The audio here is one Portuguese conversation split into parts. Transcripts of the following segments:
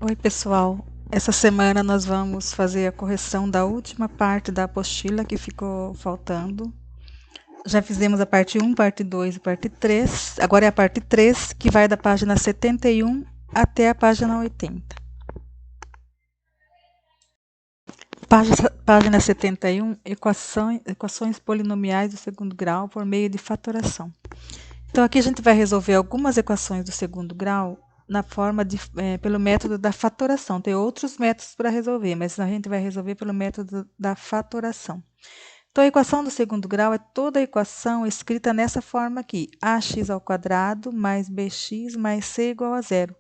Oi, pessoal. Essa semana nós vamos fazer a correção da última parte da apostila que ficou faltando. Já fizemos a parte 1, parte 2 e parte 3. Agora é a parte 3, que vai da página 71 até a página 80. Página 71, equações polinomiais do segundo grau por meio de fatoração. Então, aqui a gente vai resolver algumas equações do segundo grau pelo método da fatoração. Tem outros métodos para resolver, mas a gente vai resolver pelo método da fatoração. Então, a equação do segundo grau é toda a equação escrita nessa forma aqui: ax ao quadrado mais bx mais c igual a zero.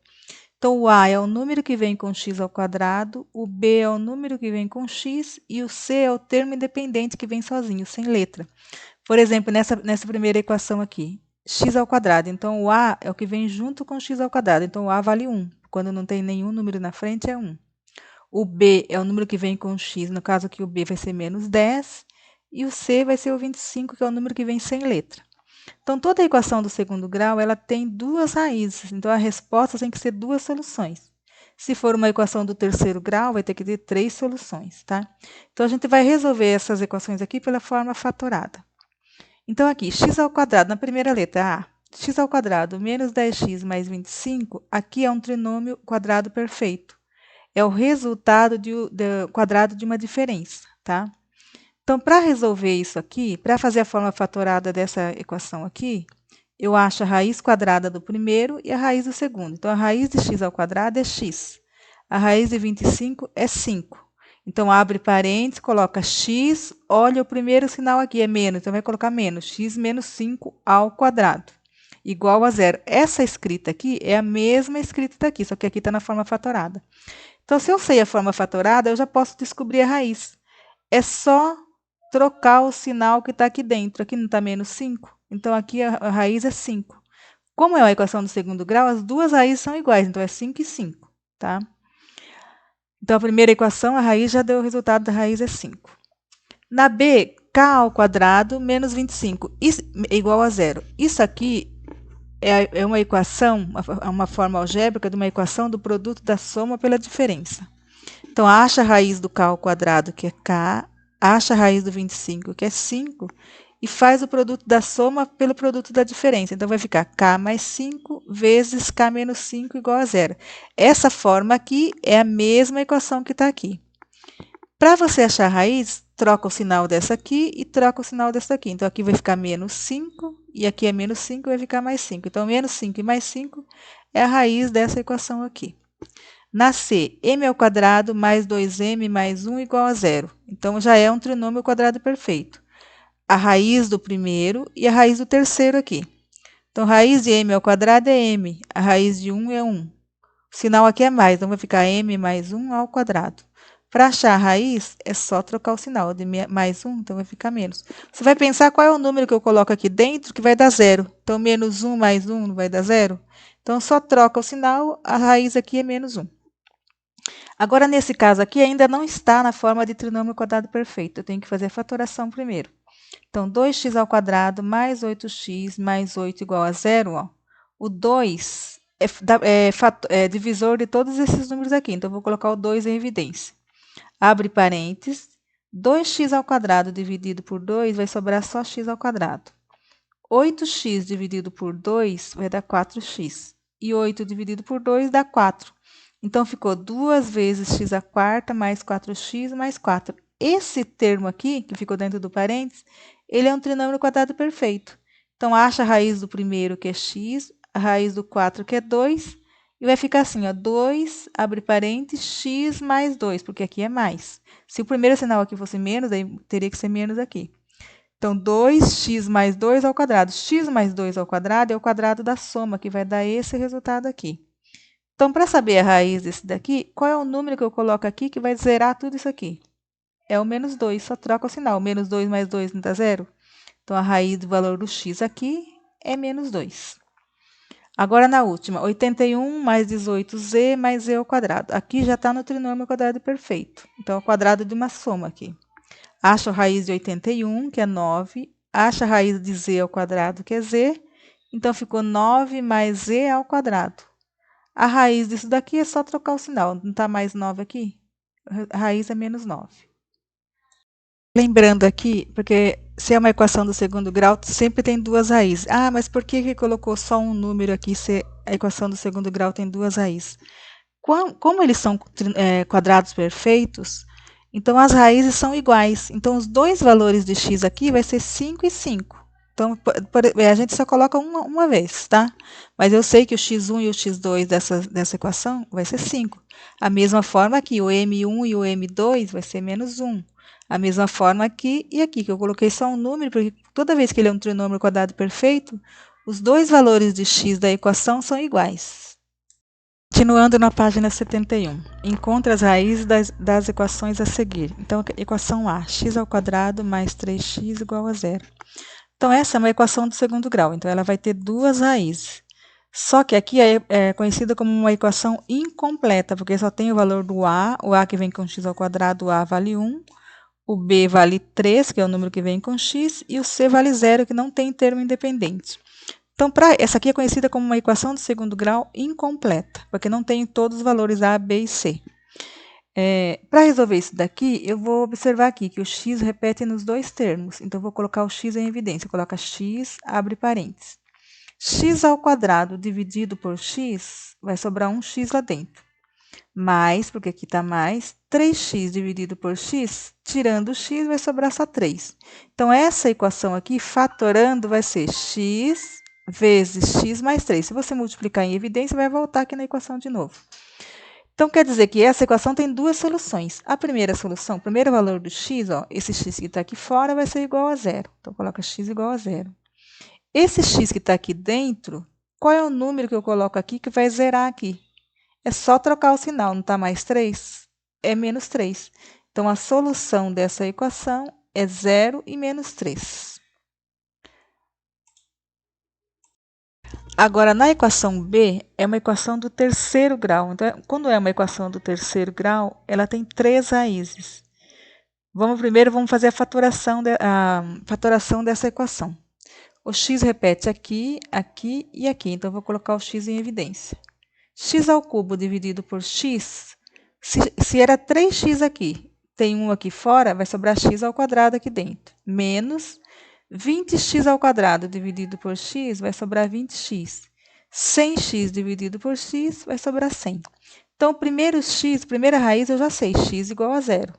Então, o a é o número que vem com x ao quadrado, o b é o número que vem com x e o c é o termo independente que vem sozinho, sem letra. Por exemplo, nessa primeira equação aqui, x ao quadrado. Então, o a é o que vem junto com x ao quadrado. Então, o a vale 1. Quando não tem nenhum número na frente, é 1. O b é o número que vem com x. No caso aqui, o b vai ser menos 10. E o c vai ser o 25, que é o número que vem sem letra. Então, toda a equação do segundo grau, ela tem duas raízes. Então, a resposta tem que ser duas soluções. Se for uma equação do terceiro grau, vai ter que ter 3 soluções, tá? Então, a gente vai resolver essas equações aqui pela forma fatorada. Então, aqui, x ao quadrado, na primeira letra, a, x ao quadrado menos 10x mais 25, aqui é um trinômio quadrado perfeito. É o resultado do quadrado de uma diferença, tá? Então, para resolver isso aqui, para fazer a forma fatorada dessa equação aqui, eu acho a raiz quadrada do primeiro e a raiz do segundo. Então, a raiz de x ao quadrado é x. A raiz de 25 é 5. Então, abre parênteses, coloca x, olha o primeiro sinal aqui, é menos, então vai colocar menos, x menos 5 ao quadrado, igual a zero. Essa escrita aqui é a mesma escrita daqui, só que aqui está na forma fatorada. Então, se eu sei a forma fatorada, eu já posso descobrir a raiz. É só trocar o sinal que está aqui dentro. Aqui não está menos 5, então aqui a raiz é 5. Como é uma equação do segundo grau, as duas raízes são iguais, então é 5 e 5, tá? Então, a primeira equação, a raiz já deu o resultado da raiz é 5. Na B, k ao quadrado menos 25 é igual a zero. Isso aqui é uma equação, uma forma algébrica de uma equação do produto da soma pela diferença. Então, acha a raiz do k ao quadrado, que é k, acha a raiz do 25, que é 5, e faz o produto da soma pelo produto da diferença. Então, vai ficar k mais 5 vezes k menos 5 igual a zero. Essa forma aqui é a mesma equação que está aqui. Para você achar a raiz, troca o sinal dessa aqui e troca o sinal dessa aqui. Então, aqui vai ficar menos 5, e aqui é menos 5, vai ficar mais 5. Então, menos 5 e mais 5 é a raiz dessa equação aqui. Na C, m ao quadrado mais 2m mais 1 igual a zero. Então, já é um trinômio quadrado perfeito. A raiz do primeiro e a raiz do terceiro aqui. Então, raiz de m ao quadrado é m, a raiz de 1 é 1. O sinal aqui é mais, então vai ficar m mais 1 ao quadrado. Para achar a raiz, é só trocar o sinal de mais 1, então vai ficar menos. Você vai pensar qual é o número que eu coloco aqui dentro que vai dar zero. Então, menos 1 mais 1 não vai dar zero? Então, só troca o sinal, a raiz aqui é menos 1. Agora, nesse caso aqui, ainda não está na forma de trinômio quadrado perfeito. Eu tenho que fazer a fatoração primeiro. Então, 2x ao quadrado mais 8x mais 8 igual a zero. Ó. O 2 é divisor de todos esses números aqui. Então, eu vou colocar o 2 em evidência. Abre parênteses. 2x ao quadrado dividido por 2 vai sobrar só x ao quadrado. 8x dividido por 2 vai dar 4x. E 8 dividido por 2 dá 4. Então, ficou 2 vezes x à quarta mais 4x mais 4. Esse termo aqui, que ficou dentro do parênteses, ele é um trinômio quadrado perfeito. Então, acha a raiz do primeiro, que é x, a raiz do 4, que é 2, e vai ficar assim, ó, 2, abre parênteses, x mais 2, porque aqui é mais. Se o primeiro sinal aqui fosse menos, aí teria que ser menos aqui. Então, 2x mais 2 ao quadrado. X mais 2 ao quadrado é o quadrado da soma, que vai dar esse resultado aqui. Então, para saber a raiz desse daqui, qual é o número que eu coloco aqui que vai zerar tudo isso aqui? É o menos 2, só troca o sinal. Menos 2 mais 2 não dá zero? Então, a raiz do valor do x aqui é menos 2. Agora, na última, 81 mais 18z mais z ao quadrado. Aqui já está no trinômio quadrado perfeito. Então, é o quadrado de uma soma aqui. Acha a raiz de 81, que é 9. Acha a raiz de z ao quadrado, que é z. Então, ficou 9 mais z ao quadrado. A raiz disso daqui é só trocar o sinal. Não está mais 9 aqui? A raiz é menos 9. Lembrando aqui, porque se é uma equação do segundo grau, sempre tem duas raízes. Ah, mas por que colocou só um número aqui se a equação do segundo grau tem duas raízes? Como eles são quadrados perfeitos, então as raízes são iguais. Então, os dois valores de x aqui vai ser 5 e 5. Então, a gente só coloca uma vez, tá? Mas eu sei que o x1 e o x2 dessa equação vai ser 5. A mesma forma aqui, o m1 e o m2 vai ser menos 1. A mesma forma aqui e aqui, que eu coloquei só um número, porque toda vez que ele é um trinômio quadrado perfeito, os dois valores de x da equação são iguais. Continuando na página 71, encontre as raízes das equações a seguir. Então, equação A, x² mais 3x igual a 0. Então, essa é uma equação do segundo grau, então ela vai ter duas raízes. Só que aqui é conhecida como uma equação incompleta, porque só tem o valor do A, o A que vem com x², o A vale 1, o B vale 3, que é o número que vem com x, e o C vale 0, que não tem termo independente. Então, essa aqui é conhecida como uma equação do segundo grau incompleta, porque não tem todos os valores A, B e C. Para resolver isso daqui, eu vou observar aqui que o x repete nos dois termos. Então, eu vou colocar o x em evidência. Coloca x, abre parênteses. X² dividido por x, vai sobrar um x lá dentro. Mais, porque aqui está mais, 3x dividido por x, tirando o x, vai sobrar só 3. Então, essa equação aqui, fatorando, vai ser x vezes x mais 3. Se você multiplicar em evidência, vai voltar aqui na equação de novo. Então, quer dizer que essa equação tem duas soluções. A primeira solução, o primeiro valor do x, ó, esse x que está aqui fora, vai ser igual a 0. Então, coloca x igual a 0. Esse x que está aqui dentro, qual é o número que eu coloco aqui que vai zerar aqui? É só trocar o sinal, não está mais 3? É menos 3. Então, a solução dessa equação é 0 e menos 3. Agora, na equação B, é uma equação do terceiro grau. Então, quando é uma equação do terceiro grau, ela tem três raízes. Primeiro, vamos fazer a fatoração dessa equação. O x repete aqui, aqui e aqui. Então, eu vou colocar o x em evidência. X² dividido por x, se era 3x aqui, tem 1 aqui fora, vai sobrar x² aqui dentro. Menos 20x² dividido por x, vai sobrar 20x. 100x dividido por x, vai sobrar 100. Então, o primeiro x, primeira raiz, eu já sei, x igual a 0.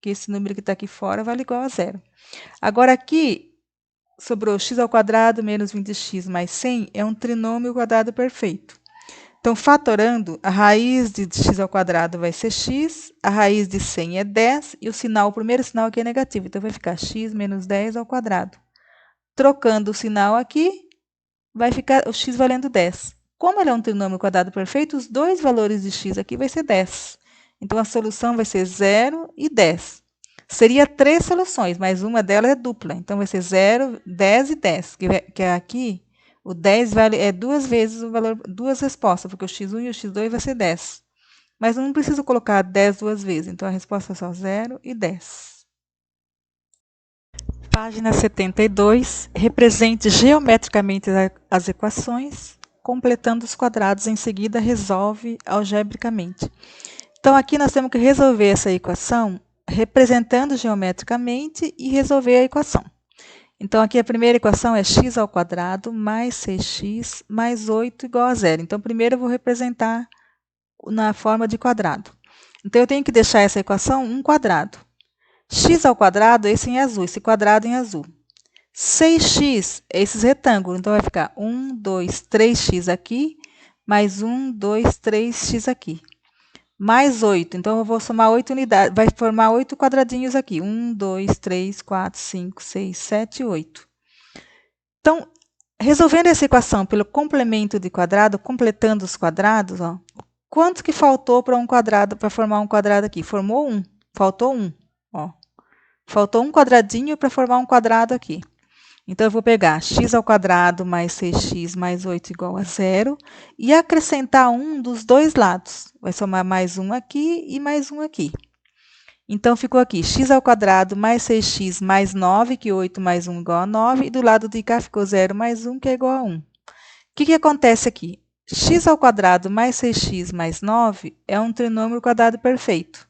Que esse número que está aqui fora vale igual a 0. Agora, aqui, sobrou x² menos 20x mais 100, é um trinômio quadrado perfeito. Então, fatorando, a raiz de x² vai ser x, a raiz de 100 é 10, e o primeiro sinal aqui é negativo, então vai ficar x menos 10 ao quadrado. Trocando o sinal aqui, vai ficar o x valendo 10. Como ele é um trinômio quadrado perfeito, os dois valores de x aqui vai ser 10. Então, a solução vai ser 0 e 10. Seria três soluções, mas uma delas é dupla. Então, vai ser 0, 10 e 10, que é aqui, o 10 é duas vezes o valor, duas respostas, porque o x1 e o x2 vai ser 10. Mas não preciso colocar 10 duas vezes, então a resposta é só 0 e 10. Página 72, represente geometricamente as equações, completando os quadrados, em seguida resolve algebricamente. Então, aqui nós temos que resolver essa equação representando geometricamente e resolver a equação. Então, aqui a primeira equação é x² mais 6x mais 8 igual a 0. Então, primeiro eu vou representar na forma de quadrado. Então, eu tenho que deixar essa equação um quadrado. X² é esse em azul, esse quadrado em azul. 6x é esses retângulos, então vai ficar 1, 2, 3x aqui, mais 1, 2, 3x aqui. Mais 8, então eu vou somar 8 unidades, vai formar 8 quadradinhos aqui. 1, 2, 3, 4, 5, 6, 7, 8. Então, resolvendo essa equação pelo complemento de quadrado, completando os quadrados, ó, quanto que faltou para um quadrado, para formar um quadrado aqui? Formou 1, faltou 1. Ó. Faltou um quadradinho para formar um quadrado aqui. Então, eu vou pegar x² mais 6x mais 8 igual a 0 e acrescentar 1 dos dois lados. Vai somar mais 1 aqui e mais 1 aqui. Então, ficou aqui x² mais 6x mais 9, que 8 mais 1 igual a 9, e do lado de cá ficou 0 mais 1, que é igual a 1. O que acontece aqui? x ao quadrado mais 6x mais 9 é um trinômio quadrado perfeito.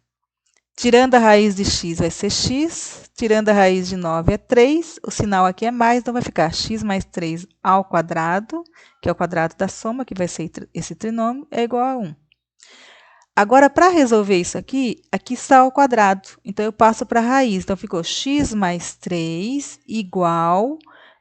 Tirando a raiz de x vai ser x, tirando a raiz de 9 é 3, o sinal aqui é mais, então vai ficar x mais 3 ao quadrado, que é o quadrado da soma, que vai ser esse trinômio, é igual a 1. Agora, para resolver isso aqui está ao quadrado, então eu passo para a raiz, então ficou x mais 3 igual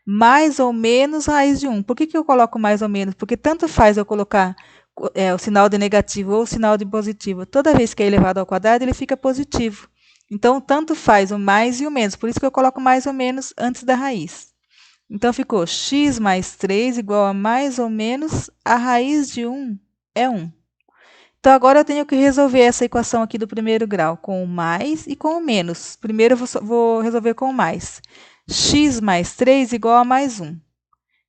mais ou menos raiz de 1. Por que eu coloco mais ou menos? Porque tanto faz eu colocar o sinal de negativo ou o sinal de positivo. Toda vez que é elevado ao quadrado, ele fica positivo. Então, tanto faz o mais e o menos. Por isso que eu coloco mais ou menos antes da raiz. Então, ficou x mais 3 igual a mais ou menos a raiz de 1 é 1. Então, agora eu tenho que resolver essa equação aqui do primeiro grau com o mais e com o menos. Primeiro, eu vou resolver com o mais. X mais 3 igual a mais 1.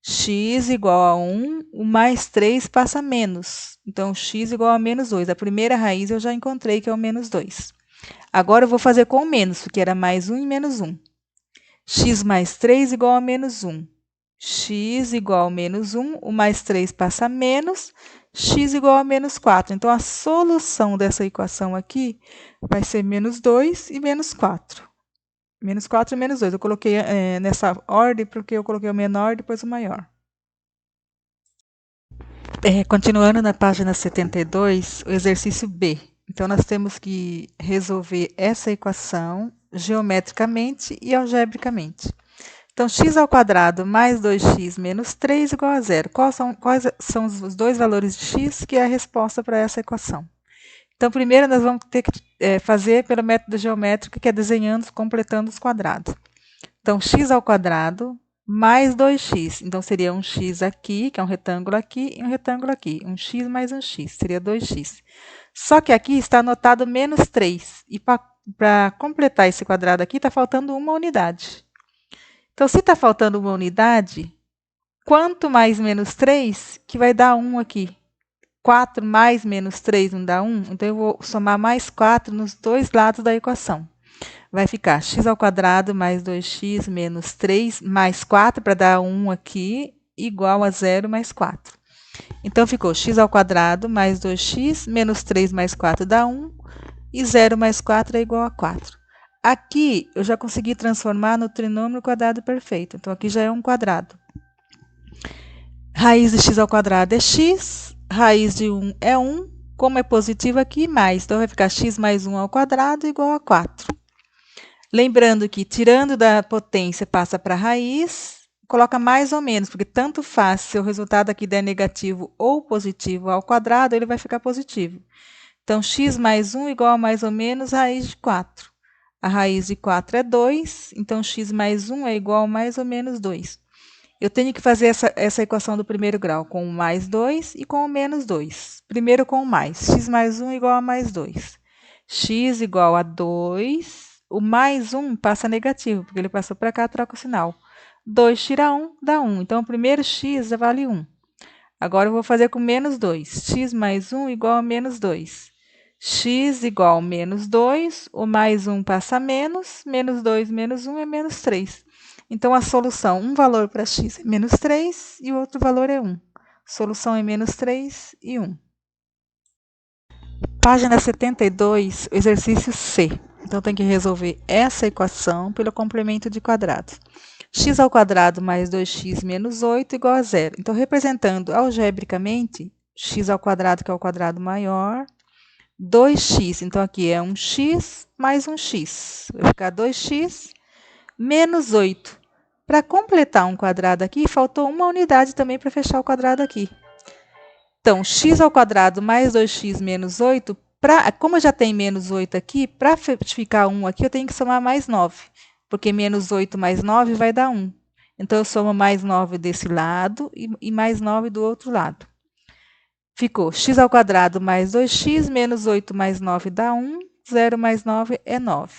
X igual a 1, o mais 3 passa menos. Então, x igual a menos 2. A primeira raiz eu já encontrei, que é o menos 2. Agora, eu vou fazer com o menos, que era mais 1 e menos 1. X mais 3 igual a menos 1. X igual a menos 1, o mais 3 passa menos, x igual a menos 4. Então, a solução dessa equação aqui vai ser menos 2 e menos 4. Menos 4 e menos 2. Eu coloquei nessa ordem porque eu coloquei o menor depois o maior. Continuando na página 72, o exercício B. Então, nós temos que resolver essa equação geometricamente e algebricamente. Então, x ao quadrado mais 2x menos 3 igual a 0. Quais são os dois valores de x que é a resposta para essa equação? Então, primeiro nós vamos ter que fazer pelo método geométrico, que é desenhando, completando os quadrados. Então, x ao quadrado mais 2x. Então, seria um x aqui, que é um retângulo aqui, e um retângulo aqui. Um x mais um x, seria 2x. Só que aqui está anotado menos 3. E para completar esse quadrado aqui, está faltando uma unidade. Então, se está faltando uma unidade, quanto mais menos 3, que vai dar 1 aqui? 4 mais menos 3 não dá 1? Então, eu vou somar mais 4 nos dois lados da equação. Vai ficar x ao quadrado mais 2x menos 3 mais 4, para dar 1 aqui, igual a 0 mais 4. Então, ficou x ao quadrado mais 2x menos 3 mais 4 dá 1, e 0 mais 4 é igual a 4. Aqui, eu já consegui transformar no trinômio quadrado perfeito. Então, aqui já é um quadrado. Raiz de x ao quadrado é x, raiz de 1 é 1, como é positivo aqui, mais. Então, vai ficar x mais 1 ao quadrado igual a 4. Lembrando que, tirando da potência, passa para a raiz, coloca mais ou menos, porque tanto faz se o resultado aqui der negativo ou positivo ao quadrado, ele vai ficar positivo. Então, x mais 1 igual a mais ou menos raiz de 4. A raiz de 4 é 2, então x mais 1 é igual a mais ou menos 2. Eu tenho que fazer essa equação do primeiro grau com o mais 2 e com o menos 2. Primeiro com o mais. X mais 1 igual a mais 2. X igual a 2. O mais 1 passa negativo, porque ele passou para cá, troca o sinal. 2 tira 1, dá 1. Então, o primeiro x vale 1. Agora, eu vou fazer com menos 2. X mais 1 igual a menos 2. X igual a menos 2, o mais 1 passa menos 2 menos 1 é menos 3. Então, a solução, um valor para x é menos 3 e o outro valor é 1. Solução é menos 3 e 1. Página 72, exercício C. Então, tem que resolver essa equação pelo complemento de quadrados. X ao quadrado mais 2x menos 8 igual a 0. Então, representando algebricamente, x ao quadrado, que é o quadrado maior, 2x, então aqui é um x mais um x. Vai ficar 2x menos 8. Para completar um quadrado aqui, faltou uma unidade também para fechar o quadrado aqui. Então, x ao quadrado mais 2x menos 8, como já tem menos 8 aqui, para ficar 1 aqui, eu tenho que somar mais 9. Porque menos 8 mais 9 vai dar 1. Então, eu somo mais 9 desse lado e mais 9 do outro lado. Ficou x ao quadrado mais 2x menos 8 mais 9 dá 1. 0 mais 9 é 9.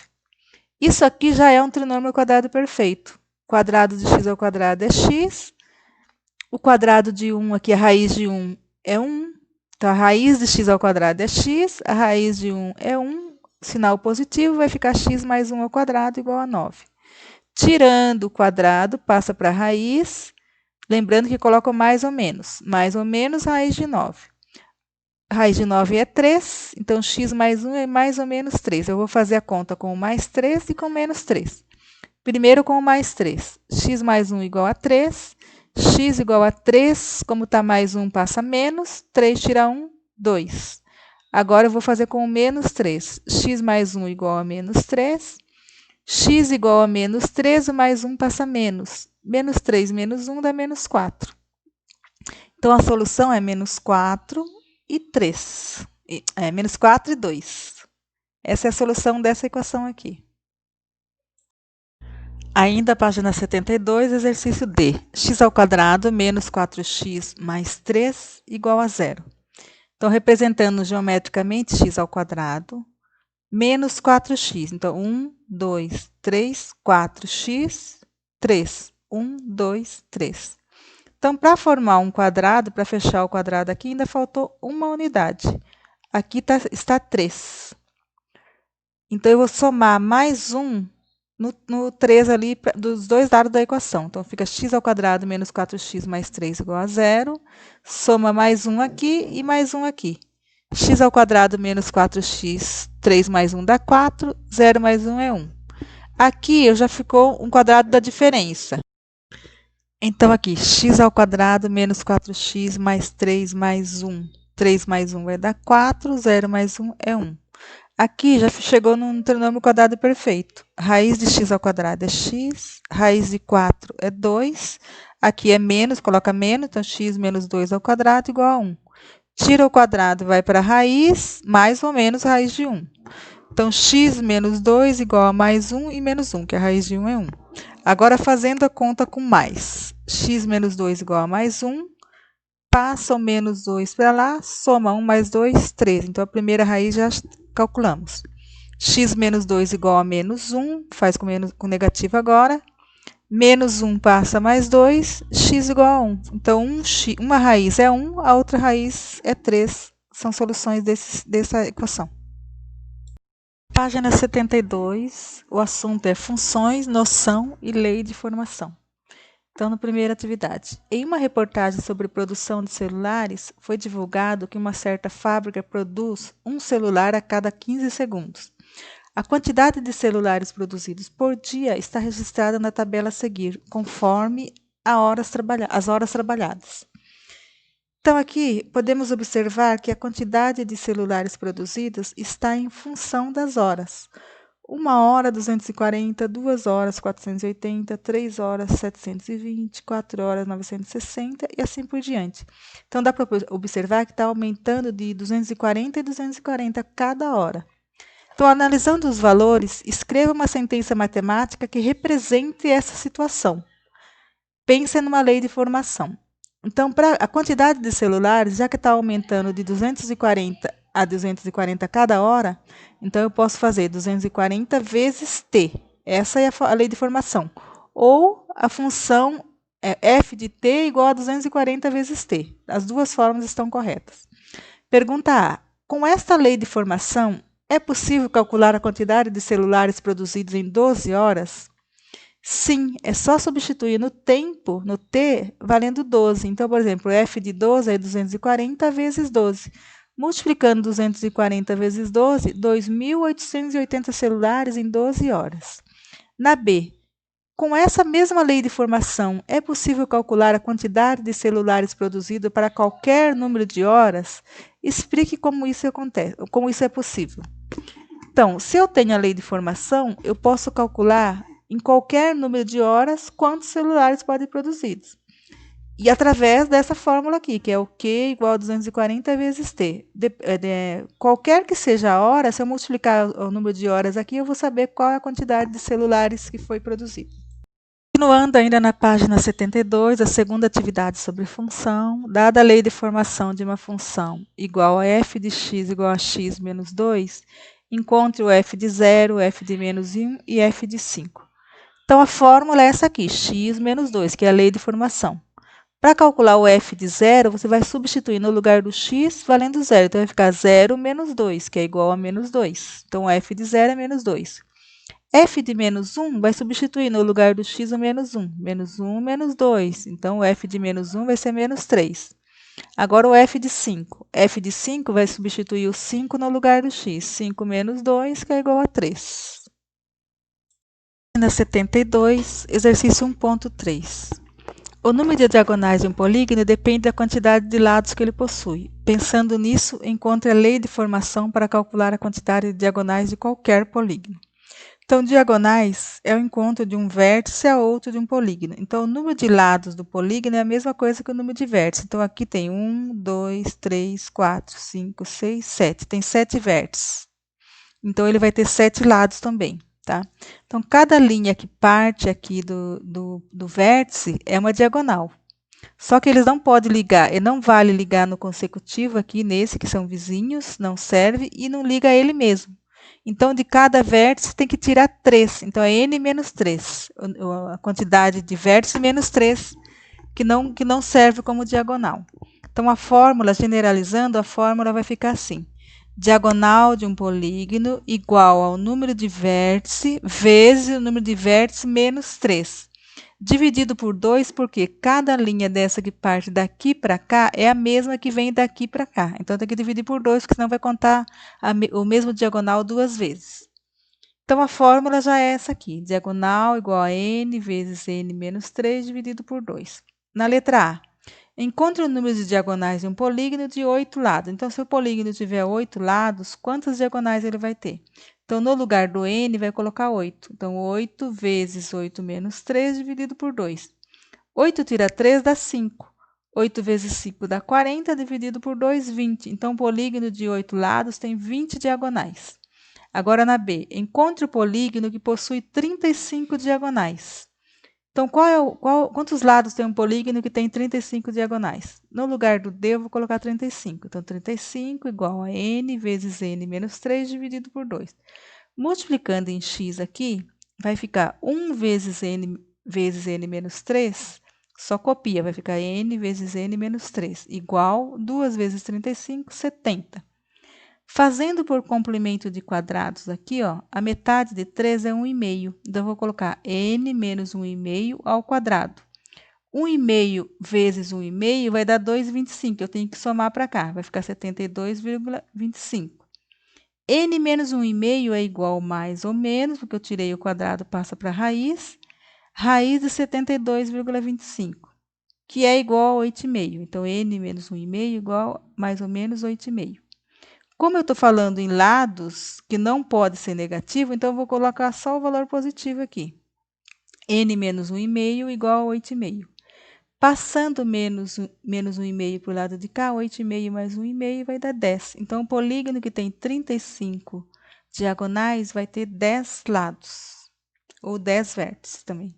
Isso aqui já é um trinômio quadrado perfeito. O quadrado de x ao quadrado é x. O quadrado de 1 aqui, a raiz de 1 é 1. Então, a raiz de x ao quadrado é x. A raiz de 1 é 1. Sinal positivo, vai ficar x mais 1 ao quadrado igual a 9. Tirando o quadrado, passa para a raiz. Lembrando que coloco mais ou menos. Mais ou menos raiz de 9. Raiz de 9 é 3, então x mais 1 é mais ou menos 3. Eu vou fazer a conta com o mais 3 e com menos 3. Primeiro com o mais 3. X mais 1 igual a 3. X igual a 3. Como está mais 1, passa menos. 3 tira 1, 2. Agora eu vou fazer com o menos 3. X mais 1 igual a menos 3. X igual a menos 3, o mais 1 passa menos. Menos 3 menos 1 dá menos 4. Então, a solução é menos 4 e 3. Menos 4 e 2. Essa é a solução dessa equação aqui. Ainda a página 72, exercício D. X ao quadrado menos 4x mais 3 igual a 0. Então, representando geometricamente x ao quadrado menos 4x. Então, 1, 2, 3, 4x, 3. 1, 2, 3. Então, para formar um quadrado, para fechar o quadrado aqui, ainda faltou uma unidade. Aqui está 3. Então, eu vou somar mais 1 no 3 ali, dos dois lados da equação. Então, fica x ao quadrado menos 4x mais 3 igual a 0. Soma mais 1 aqui e mais 1 aqui. X ao quadrado menos 4x, 3 mais 1 dá 4, 0 mais 1 é 1. Aqui já ficou um quadrado da diferença. Então, aqui, x ao quadrado menos 4x mais 3 mais 1. 3 mais 1 vai dar 4, 0 mais 1 é 1. Aqui já chegou num trinômio quadrado perfeito. Raiz de x ao quadrado é x, raiz de 4 é 2. Aqui é menos, coloca menos, então x menos 2 ao quadrado igual a 1. Tira o quadrado, vai para a raiz, mais ou menos raiz de 1. Então, x menos 2 igual a mais 1 e menos 1, que a raiz de 1 é 1. Agora, fazendo a conta com mais. X menos 2 igual a mais 1. Passa o menos 2 para lá, soma 1 mais 2, 3. Então, a primeira raiz já calculamos. X menos 2 igual a menos 1, faz com negativo agora. Menos 1 passa mais 2, x igual a 1. Então, uma raiz é 1, a outra raiz é 3. São soluções dessa equação. Página 72, o assunto é funções, noção e lei de formação. Então, na primeira atividade. Em uma reportagem sobre produção de celulares, foi divulgado que uma certa fábrica produz um celular a cada 15 segundos. A quantidade de celulares produzidos por dia está registrada na tabela a seguir, conforme as horas trabalhadas. Então, aqui podemos observar que a quantidade de celulares produzidos está em função das horas. 1 hora 240, 2 horas 480, 3 horas 720, 4 horas 960 e assim por diante. Então, dá para observar que está aumentando de 240 e 240 cada hora. Então, analisando os valores, escreva uma sentença matemática que represente essa situação. Pense numa lei de formação. Então, para a quantidade de celulares, já que está aumentando de 240 a 240 cada hora, então eu posso fazer 240 vezes t. Essa é a lei de formação. Ou a função f de t igual a 240 vezes t. As duas formas estão corretas. Pergunta A. Com esta lei de formação, é possível calcular a quantidade de celulares produzidos em 12 horas? Sim, é só substituir no tempo, no t, valendo 12. Então, por exemplo, f de 12 é 240 vezes 12. Multiplicando 240 vezes 12, 2.880 celulares em 12 horas. Na B, com essa mesma lei de formação, é possível calcular a quantidade de celulares produzido para qualquer número de horas? Explique como isso acontece, como isso é possível. Então, se eu tenho a lei de formação, eu posso calcular em qualquer número de horas quantos celulares podem ser produzidos. E através dessa fórmula aqui, que é o Q igual a 240 vezes T. Qualquer que seja a hora, se eu multiplicar o número de horas aqui, eu vou saber qual é a quantidade de celulares que foi produzido. Continuando ainda na página 72, a segunda atividade sobre função. Dada a lei de formação de uma função igual a f de x igual a x menos 2, encontre o f de 0, f de menos 1 e f de 5. Então, a fórmula é essa aqui, x menos 2, que é a lei de formação. Para calcular o f de 0, você vai substituir no lugar do x valendo 0. Então, vai ficar 0 menos 2, que é igual a menos 2. Então, o f de 0 é menos 2. f de menos 1 vai substituir no lugar do x o menos 1. Menos 1, menos 2. Então, o f de menos 1 vai ser menos 3. Agora, o f de 5. F de 5 vai substituir o 5 no lugar do x. 5 menos 2, que é igual a 3. Na 72, exercício 1.3. O número de diagonais de um polígono depende da quantidade de lados que ele possui. Pensando nisso, encontre a lei de formação para calcular a quantidade de diagonais de qualquer polígono. Então, diagonais é o encontro de um vértice a outro de um polígono. Então, o número de lados do polígono é a mesma coisa que o número de vértices. Então, aqui tem 1, 2, 3, 4, 5, 6, 7. Tem 7 vértices. Então, ele vai ter 7 lados também. Tá? Então, cada linha que parte aqui do vértice é uma diagonal. Só que eles não podem ligar, e não vale ligar no consecutivo aqui, nesse, que são vizinhos, não serve, e não liga a ele mesmo. Então, de cada vértice tem que tirar 3. Então, é n menos 3, a quantidade de vértice menos 3, que não serve como diagonal. Então, a fórmula, generalizando, a fórmula vai ficar assim. Diagonal de um polígono igual ao número de vértice vezes o número de vértice menos 3. Dividido por 2, porque cada linha dessa que parte daqui para cá é a mesma que vem daqui para cá. Então, tem que dividir por 2, porque senão vai contar o mesmo diagonal 2 vezes. Então, a fórmula já é essa aqui. Diagonal igual a n vezes n menos 3 dividido por 2. Na letra A, encontre o número de diagonais de um polígono de 8 lados. Então, se o polígono tiver 8 lados, quantas diagonais ele vai ter? Então, no lugar do n, vai colocar 8. Então, 8 vezes 8 menos 3 dividido por 2. 8 tira 3 dá 5. 8 vezes 5 dá 40, dividido por 2, 20. Então, o polígono de 8 lados tem 20 diagonais. Agora, na B, encontre o polígono que possui 35 diagonais. Então, quantos lados tem um polígono que tem 35 diagonais? No lugar do D, eu vou colocar 35. Então, 35 igual a n vezes n menos 3 dividido por 2. Multiplicando em x aqui, vai ficar 1 vezes n menos 3, só copia, vai ficar n vezes n menos 3, igual 2 vezes 35, 70. Fazendo por complemento de quadrados aqui, ó, a metade de 3 é 1,5. Então, eu vou colocar n menos 1,5 ao quadrado. 1,5 vezes 1,5 vai dar 2,25. Eu tenho que somar para cá, vai ficar 72,25. N menos 1,5 é igual mais ou menos, porque eu tirei o quadrado, passa para a raiz. Raiz de 72,25, que é igual a 8,5. Então, n menos 1,5 igual mais ou menos 8,5. Como eu estou falando em lados que não pode ser negativo, então eu vou colocar só o valor positivo aqui. N menos 1,5 igual a 8,5. Passando menos 1,5 para o lado de cá, 8,5 mais 1,5 vai dar 10. Então, o polígono que tem 35 diagonais vai ter 10 lados, ou 10 vértices também.